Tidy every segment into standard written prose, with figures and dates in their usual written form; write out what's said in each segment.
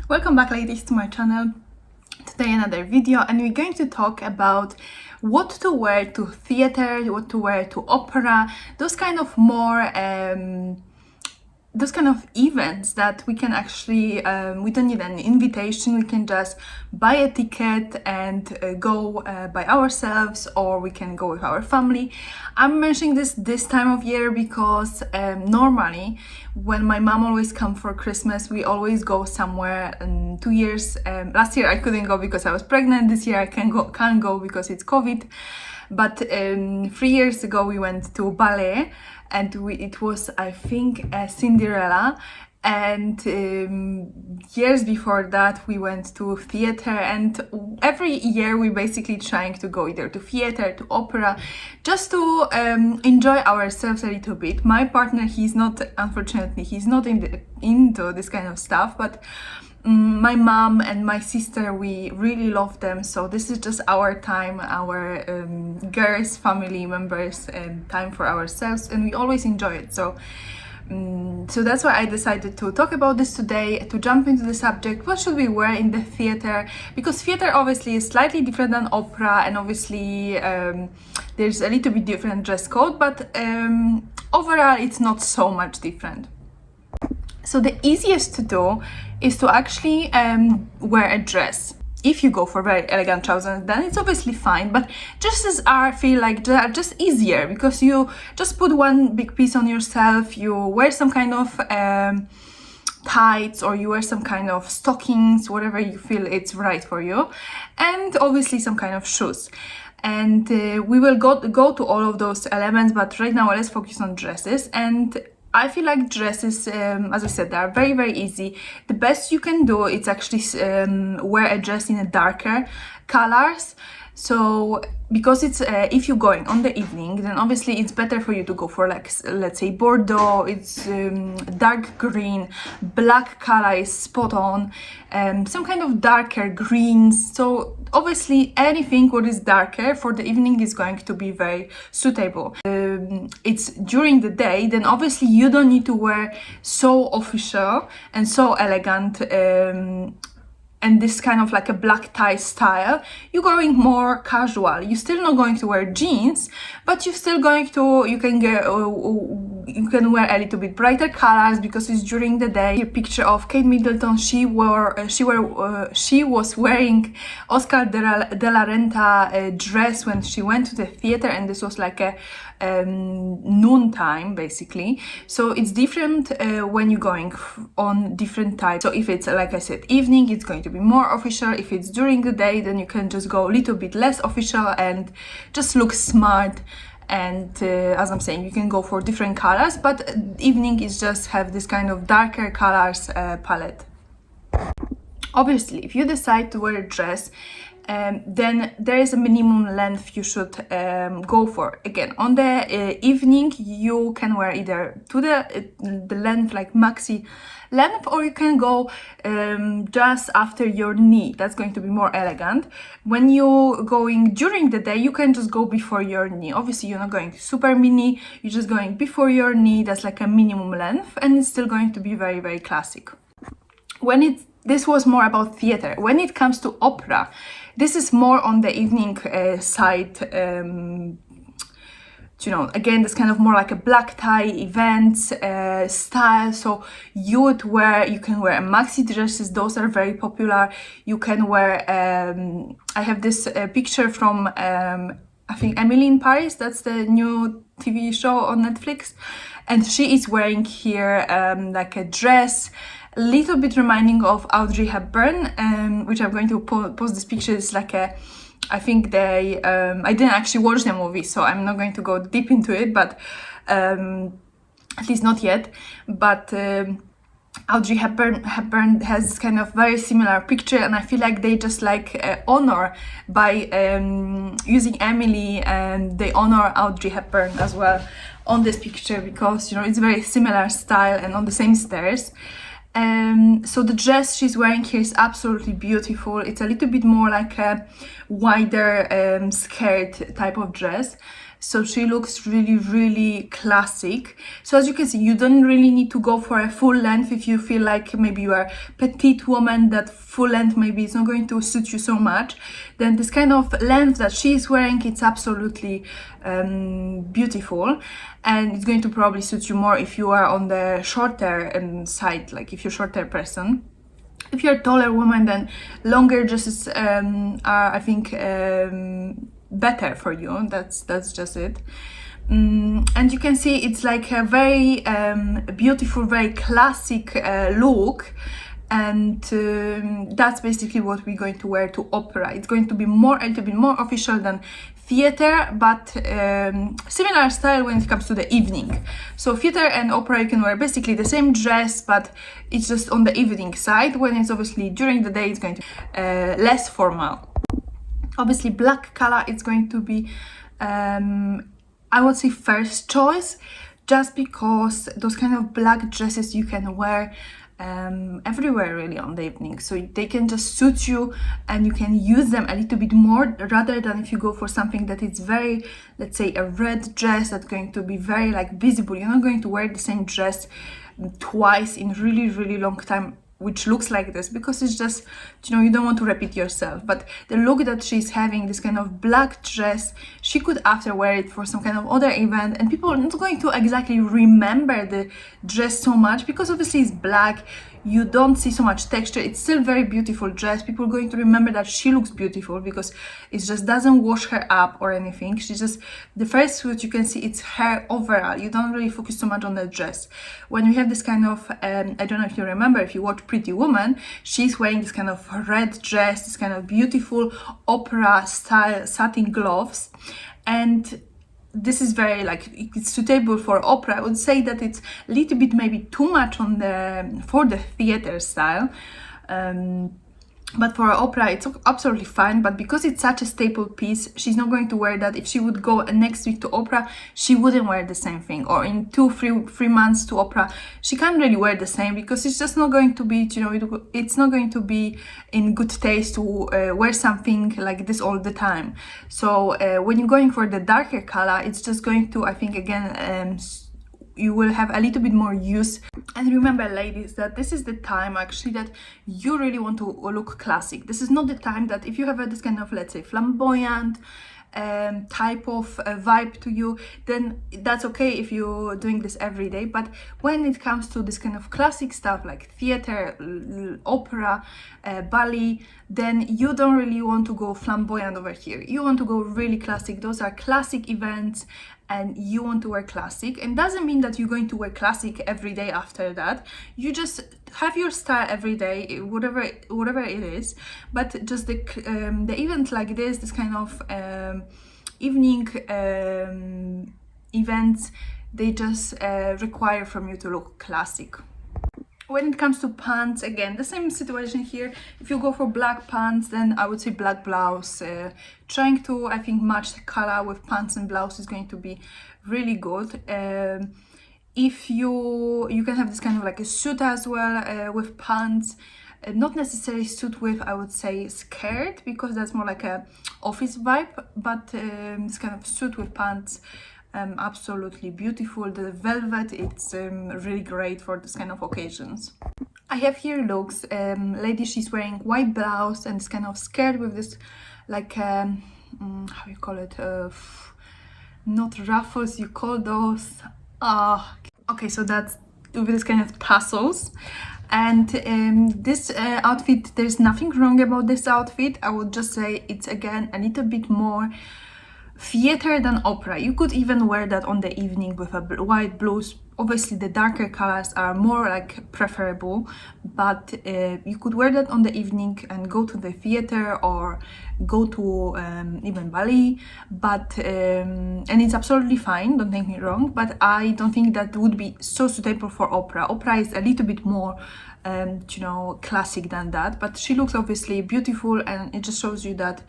Welcome back, ladies, to my channel. Today another video, and we're going to talk about what to wear to theater, what to wear to opera, those kind of events that we can actually we don't need an invitation. We can just buy a ticket and go by ourselves, or we can go with our family. I'm mentioning this time of year because normally when my mom always come for Christmas, we always go somewhere. 2 years last year I couldn't go because I was pregnant. This year I can't go because it's COVID. But 3 years ago we went to ballet, and it was, I think, Cinderella. And years before that we went to theater, and every year we basically trying to go either to theater, to opera, just to enjoy ourselves a little bit. My partner, unfortunately he's not into this kind of stuff, but my mom and my sister, we really love them, so this is just our time, our girls, family members, time for ourselves, and we always enjoy it. So that's why I decided to talk about this today, to jump into the subject. What should we wear in the theater? Because theater obviously is slightly different than opera, and obviously there's a little bit different dress code, but overall it's not so much different. So the easiest to do is to actually wear a dress. If you go for very elegant trousers, then it's obviously fine, but dresses feel like they are just easier because you just put one big piece on yourself, you wear some kind of tights, or you wear some kind of stockings, whatever you feel it's right for you, and obviously some kind of shoes. And we will go to all of those elements, but right now let's focus on dresses. And I feel like dresses, as I said, they are very, very easy. The best you can do is actually wear a dress in a darker colors. So because it's if you're going on the evening, then obviously it's better for you to go for, like, let's say Bordeaux. It's dark green, black color is spot on, some kind of darker greens. So obviously anything what is darker for the evening is going to be very suitable. It's during the day, then obviously you don't need to wear so official and so elegant and this kind of like a black tie style. You're going more casual. You're still not going to wear jeans, but you're still going to, you can wear a little bit brighter colors because it's during the day. A picture of Kate Middleton, she was wearing Oscar de la Renta dress when she went to the theater, and this was like a noon time basically. So it's different when you're going on different types. So if it's, like I said, evening, it's going to be more official. If it's during the day, then you can just go a little bit less official and just look smart. And as I'm saying, you can go for different colors, but evening is just have this kind of darker colors palette. Obviously, if you decide to wear a dress, then there is a minimum length you should go for. Again, on the evening, you can wear either to the length, like maxi length, or you can go just after your knee. That's going to be more elegant. When you're going during the day, you can just go before your knee. Obviously, you're not going super mini, you're just going before your knee. That's like a minimum length, and it's still going to be very, very classic. This was more about theater. When it comes to opera, this is more on the evening side. You know, again, this kind of more like a black tie events style. So you can wear maxi dresses. Those are very popular. You can wear, I have this picture from, I think, Emily in Paris. That's the new TV show on Netflix. And she is wearing here like a dress, a little bit reminding of Audrey Hepburn, which I'm going to post this picture. It's like I think I didn't actually watch the movie, so I'm not going to go deep into it, but at least not yet. But Audrey Hepburn has kind of very similar picture, and I feel like they just like honor by using Emily, and they honor Audrey Hepburn as well on this picture, because, you know, it's very similar style and on the same stairs. So the dress she's wearing here is absolutely beautiful. It's a little bit more like a wider skirt type of dress. so she looks really classic. So as you can see, you don't really need to go for a full length if you feel like maybe you are petite woman, that full length maybe is not going to suit you so much. Then this kind of length that she's wearing, it's absolutely beautiful, and it's going to probably suit you more if you are on the shorter side, like if you're a shorter person. If you're a taller woman, then longer dresses are, I think, better for you. That's just it. And you can see it's like a very beautiful, very classic look, and that's basically what we're going to wear to opera. It's going to be a little bit more official than theater, but similar style when it comes to the evening. So theater and opera, you can wear basically the same dress, but it's just on the evening side. When it's obviously during the day, it's going to be less formal. Obviously black color is going to be I would say first choice, just because those kind of black dresses you can wear everywhere really on the evening, so they can just suit you and you can use them a little bit more, rather than if you go for something that is very, let's say, a red dress that's going to be very like visible. You're not going to wear the same dress twice in really long time which looks like this, because it's just, you know, you don't want to repeat yourself. But the look that she's having, this kind of black dress, she could after wear it for some kind of other event, and people are not going to exactly remember the dress so much, because obviously it's black, you don't see so much texture. It's still very beautiful dress. People are going to remember that she looks beautiful because it just doesn't wash her up or anything. She's just, the first what you can see, it's her overall. You don't really focus so much on the dress. When you have this kind of I don't know if you remember, if you watch Pretty Woman, she's wearing this kind of red dress, this kind of beautiful opera style satin gloves, and this is very like, it's suitable for opera. I would say that it's a little bit maybe too much on the for the theater style, but for opera it's absolutely fine. But because it's such a staple piece, she's not going to wear that. If she would go next week to opera, she wouldn't wear the same thing, or in 3 months to opera, she can't really wear the same, because it's just not going to be, you know, it's not going to be in good taste to wear something like this all the time. So when you're going for the darker color, it's just going to, I think, again, you will have a little bit more use. And remember, ladies, that this is the time actually that you really want to look classic. This is not the time that if you have this kind of, let's say, flamboyant type of vibe to you, then that's okay if you're doing this every day. But when it comes to this kind of classic stuff like theater, opera, ballet, then you don't really want to go flamboyant over here. You want to go really classic. Those are classic events, and you want to wear classic. And doesn't mean that you're going to wear classic every day after that. You just have your style every day, whatever it is. But just the event like this kind of evening events, they just require from you to look classic. When it comes to pants, again, the same situation here. If you go for black pants, then I would say black blouse. Trying to, I think, match the color with pants and blouse is going to be really good. If you can have this kind of like a suit as well with pants. Not necessarily suit with, I would say, skirt, because that's more like a office vibe, but this kind of suit with pants, absolutely beautiful. The velvet, it's really great for this kind of occasions. I have here looks. Lady, she's wearing white blouse and this kind of skirt with this like how you call it, not ruffles, you call those okay, so that's with this kind of tassels. And this outfit, there's nothing wrong about this outfit. I would just say it's again a little bit more theater than opera. You could even wear that on the evening with a white blouse. Obviously the darker colors are more like preferable, but you could wear that on the evening and go to the theater or go to even ballet, but and it's absolutely fine, don't take me wrong, but I don't think that would be so suitable for opera. Opera is a little bit more you know, classic than that, but she looks obviously beautiful, and it just shows you that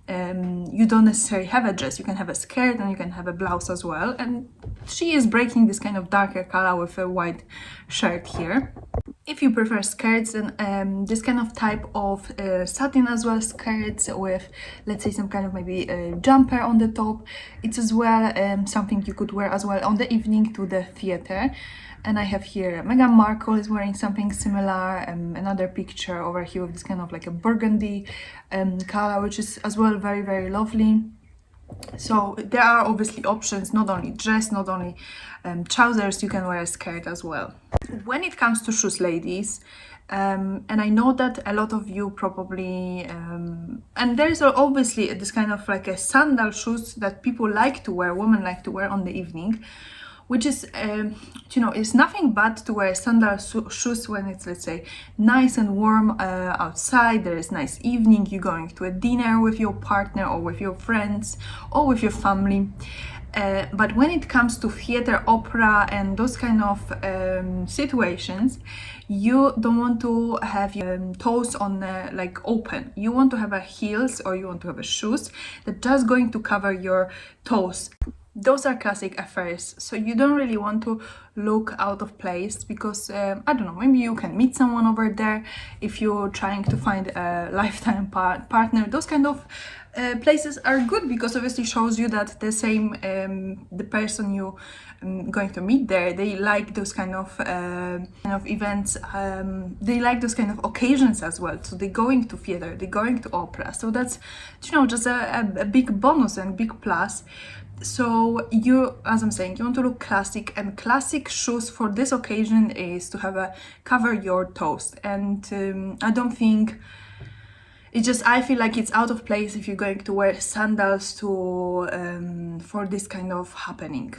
you don't necessarily have a dress. You can have a skirt and you can have a blouse as well, and she is breaking this kind of darker color with a white shirt here. If you prefer skirts, then this kind of type of satin as well, skirts with, let's say, some kind of maybe a jumper on the top, it's as well something you could wear as well on the evening to the theater. And I have here Meghan Markle is wearing something similar, another picture over here with this kind of like a burgundy color, which is as well very, very lovely. So there are obviously options, not only dress, not only trousers, you can wear a skirt as well. When it comes to shoes, ladies, and I know that a lot of you probably, and there's obviously this kind of like a sandal shoes that people like to wear, women like to wear on the evening, which is, you know, it's nothing but to wear sandal shoes when it's, let's say, nice and warm outside, there is nice evening, you're going to a dinner with your partner or with your friends or with your family. But when it comes to theater, opera, and those kind of situations, you don't want to have your toes on like open. You want to have a heels, or you want to have a shoes that just going to cover your toes. Those are classic affairs, so you don't really want to look out of place, because I don't know, maybe you can meet someone over there if you're trying to find a lifetime partner. Those kind of places are good, because obviously shows you that the same the person you going to meet there, they like those kind of events, they like those kind of occasions as well. So they're going to theater, they're going to opera, so that's, you know, just a big bonus and big plus. So you, as I'm saying, you want to look classic, and classic shoes for this occasion is to have a cover your toes. And I don't think it's just, I feel like it's out of place if you're going to wear sandals to for this kind of happening.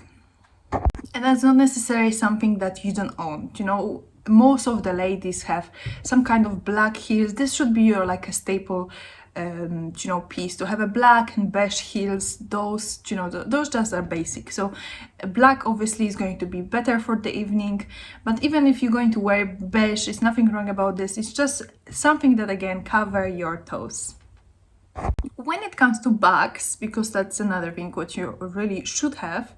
And that's not necessarily something that you don't own. You know, most of the ladies have some kind of black heels. This should be your like a staple you know, piece, to have a black and beige heels. Those, you know, those just are basic. So black obviously is going to be better for the evening, but even if you're going to wear beige, it's nothing wrong about this. It's just something that, again, cover your toes. When it comes to bags, because that's another thing what you really should have,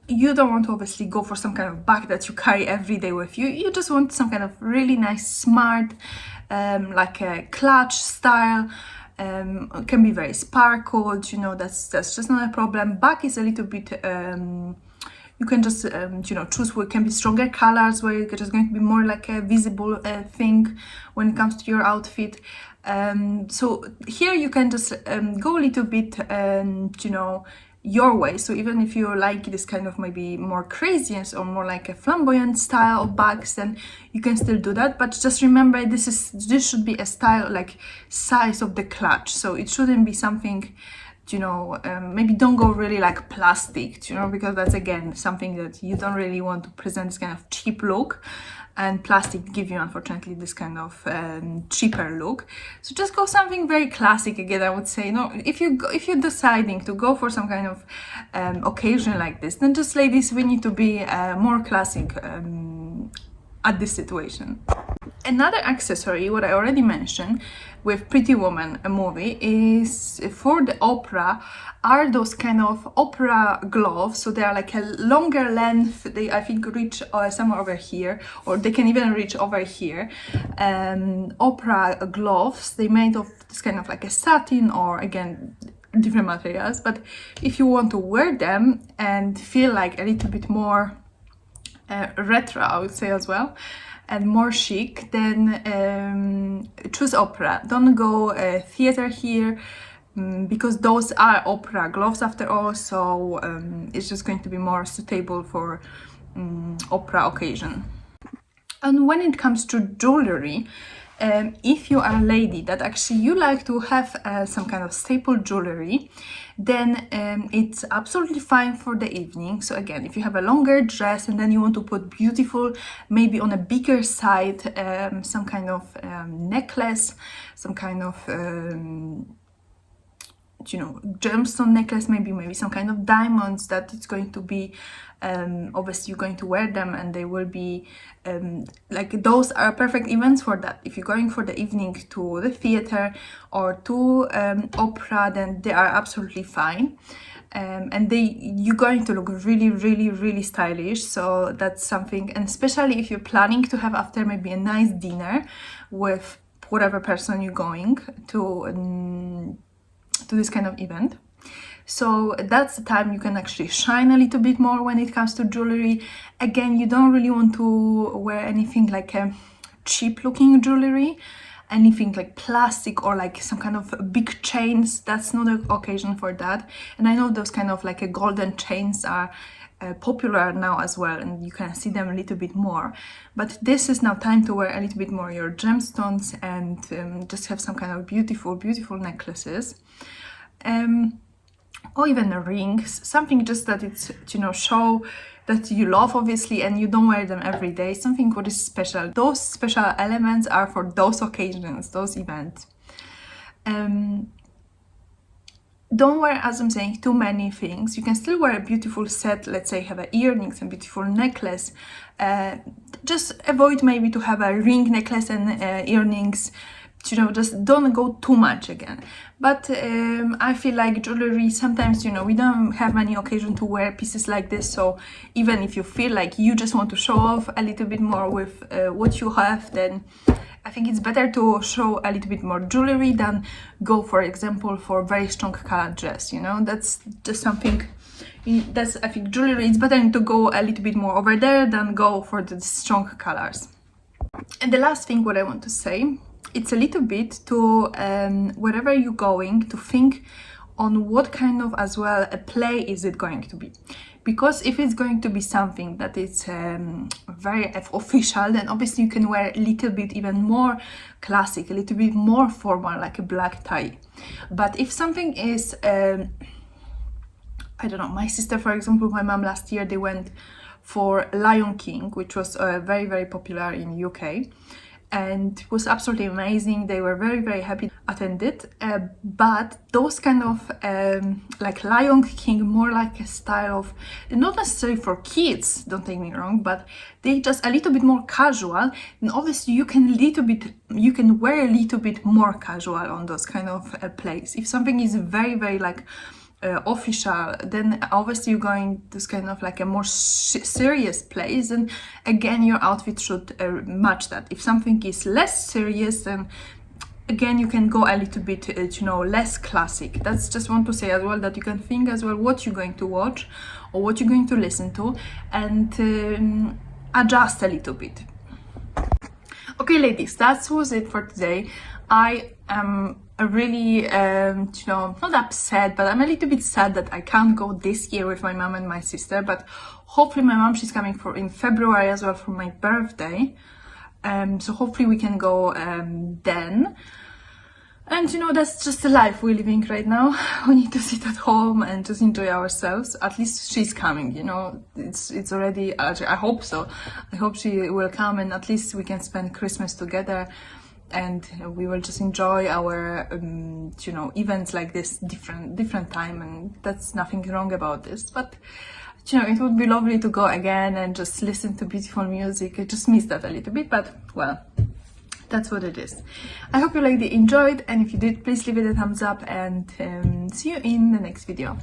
you don't want to obviously go for some kind of bag that you carry every day with you. You just want some kind of really nice, smart, like a clutch style. Can be very sparkled, you know, that's just not a problem. Bag is a little bit, you can just, you know, choose what can be stronger colors, where you're just going to be more like a visible thing when it comes to your outfit. So here you can just go a little bit, you know, your way. So even if you like this kind of maybe more craziness or more like a flamboyant style of bags, then you can still do that. But just remember, this should be a style like size of the clutch. So it shouldn't be something, you know, maybe don't go really like plastic, you know, because that's again something that you don't really want to present, this kind of cheap look. And plastic give you, unfortunately, this kind of cheaper look. So just go something very classic again, I would say. No, if you're deciding to go for some kind of occasion like this, then just, ladies, we need to be more classic at this situation. Another accessory, what I already mentioned with Pretty Woman, a movie, is for the opera, are those kind of opera gloves. So they are like a longer length, they I think reach somewhere over here, or they can even reach over here. Opera gloves, they made of this kind of like a satin, or again different materials. But if you want to wear them and feel like a little bit more retro, I would say as well, and more chic, then choose opera. Don't go theater here, because those are opera gloves after all. So it's just going to be more suitable for opera occasion. And when it comes to jewelry, if you are a lady that actually you like to have some kind of staple jewelry, then it's absolutely fine for the evening. So again, if you have a longer dress and then you want to put beautiful, maybe on a bigger side, some kind of necklace, some kind of you know, gemstone necklace, maybe some kind of diamonds, that it's going to be obviously you're going to wear them, and they will be like, those are perfect events for that. If you're going for the evening to the theater or to opera, then they are absolutely fine. And you're going to look really stylish. So that's something, and especially if you're planning to have after maybe a nice dinner with whatever person you're going to this kind of event. So that's the time you can actually shine a little bit more when it comes to jewelry. Again, you don't really want to wear anything like a cheap looking jewelry, anything like plastic or like some kind of big chains. That's not an occasion for that. And I know those kind of like a golden chains are popular now as well, and you can see them a little bit more. But this is now time to wear a little bit more your gemstones and just have some kind of beautiful necklaces. Or even rings, something just that it's, you know, show that you love, obviously, and you don't wear them every day, something what is special. Those special elements are for those occasions, those events. Don't wear, as I'm saying, too many things. You can still wear a beautiful set, let's say have earrings and beautiful necklace. Just avoid maybe to have a ring necklace and earrings. You know, just don't go too much again. But I feel like jewelry, sometimes, you know, we don't have any occasion to wear pieces like this. So even if you feel like you just want to show off a little bit more with what you have, then I think it's better to show a little bit more jewelry than go, for example, for very strong color dress. You know, that's just something. That's, I think, jewelry, it's better to go a little bit more over there than go for the strong colors. And the last thing what I want to say, it's a little bit to wherever you're going, to think on what kind of as well a play is it going to be. Because if it's going to be something that is very official, then obviously you can wear a little bit even more classic, a little bit more formal, like a black tie. But if something is I don't know, my sister, for example, my mom, last year they went for Lion King, which was very popular in UK. And it was absolutely amazing. They were very happy to attend it. But those kind of like Lion King, more like a style of, not necessarily for kids, don't take me wrong, but they just a little bit more casual. And obviously you can wear a little bit more casual on those kind of plays. If something is very like official, then obviously you're going to kind of like a more serious place, and again your outfit should match that. If something is less serious, then again you can go a little bit you know, less classic. That's just want to say as well that you can think as well what you're going to watch or what you're going to listen to, and adjust a little bit. Okay, ladies, that was it for today. I am really, you know, not upset, but I'm a little bit sad that I can't go this year with my mom and my sister. But hopefully my mom, she's coming in February as well for my birthday. So hopefully we can go then. And you know, that's just the life we're living right now. We need to sit at home and just enjoy ourselves. At least she's coming, you know, it's already, I hope so. I hope she will come, and at least we can spend Christmas together, and we will just enjoy our, you know, events like this, different time, and that's nothing wrong about this. But you know, it would be lovely to go again and just listen to beautiful music. I just miss that a little bit, but well, that's what it is. I hope you enjoyed, and if you did, please leave it a thumbs up, and see you in the next video.